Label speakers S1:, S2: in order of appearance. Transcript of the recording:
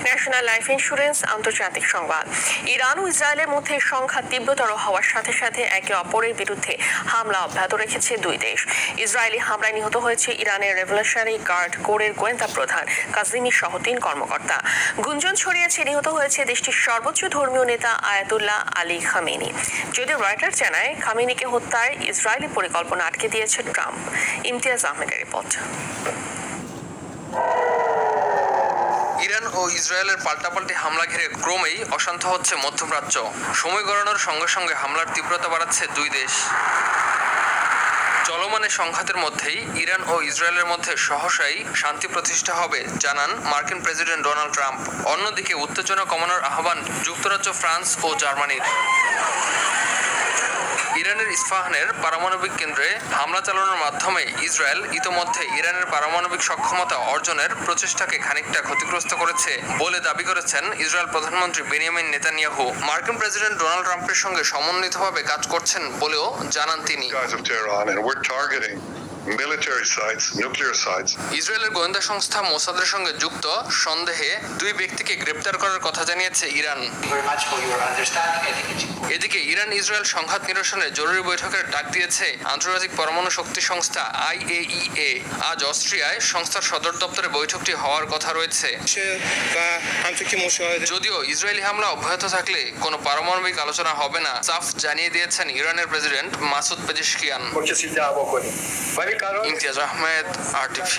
S1: National life insurance আন্তর্জাতিক সংবাদ। Iran ও ইসরায়েলের মধ্যে সংঘাত তীব্রতর হওয়ার সাথে সাথে একে অপরের বিরুদ্ধে হামলা অব্যাহত রেখেছে দুই দেশ। ইসরায়েলি হামলায় নিহত হয়েছে ইরানের রেভলিউশনারি গার্ড কোরের গোয়েন্দা প্রধান কাজিমি সহ 3 কর্মকর্তা। গুঞ্জন ছড়িয়েছে নিহত হয়েছে দেশটির সর্বোচ্চ ধর্মীয় নেতা আয়াতুল্লাহ আলী খামেনি। যদিও রয়টার্স জানায় খামেনিকে হত্যার ইসরায়েলি পরিকল্পনা আটকে দিয়েছে ট্রাম্প। ইমতিয়াজ আহমেদের রিপোর্ট।
S2: ইরান ও ইসরায়েলের পাল্টাপাল্টি হামলা ঘিরে ক্রমেই অশান্ত হচ্ছে মধ্যপ্রাচ্য। সময় গড়ানোর সঙ্গে সঙ্গে হামলার তীব্রতা বাড়াচ্ছে দুই দেশ। চলমান সংঘাতের মধ্যেই ইরান ও ইসরায়েলের মধ্যে সহসাই শান্তি প্রতিষ্ঠা হবে জানান মার্কিন প্রেসিডেন্ট ডোনাল্ড ট্রাম্প। অন্যদিকে উত্তেজনা কমানোর আহ্বান যুক্তরাজ্য, ফ্রান্স ও জার্মানির। ইরানের ইস্পাহানের পারমাণবিক কেন্দ্রে হামলা চালানোর মাধ্যমে ইসরায়েল ইতোমধ্যে ইরানের পারমাণবিক সক্ষমতা অর্জনের প্রচেষ্টাকে খানিকটা ক্ষতিগ্রস্ত করেছে বলে দাবি করেছেন ইসরায়েল প্রধানমন্ত্রী বেনিয়ামিন নেতানিয়াহু। মার্কিন প্রেসিডেন্ট ডোনাল্ড ট্রাম্পের সঙ্গে সমন্বিতভাবে কাজ করছেন বলেও জানান তিনি। ইসরায়েলের গোয়েন্দা সংস্থা মোসাদের সঙ্গে যুক্ত সন্দেহে 2 ব্যক্তিকে গ্রেপ্তার করার কথা জানিয়েছে ইরান। এদিকে ইরান ইসরায়েল সংঘাত নিরসনে জরুরি বৈঠকের ডাক দিয়েছে আন্তর্জাতিক পরমাণু শক্তি সংস্থা IAEA। আজ অস্ট্রিয়ায় সংস্থার সদর দপ্তরে বৈঠকটি হওয়ার কথা রয়েছে। যদিও ইসরায়েলি হামলা অব্যাহত থাকলে কোনো পারমাণবিক আলোচনা হবে না, সাফ জানিয়ে দিয়েছেন ইরানের president Masoud Pezeshkian. Imtiaz Ahmed, RTV।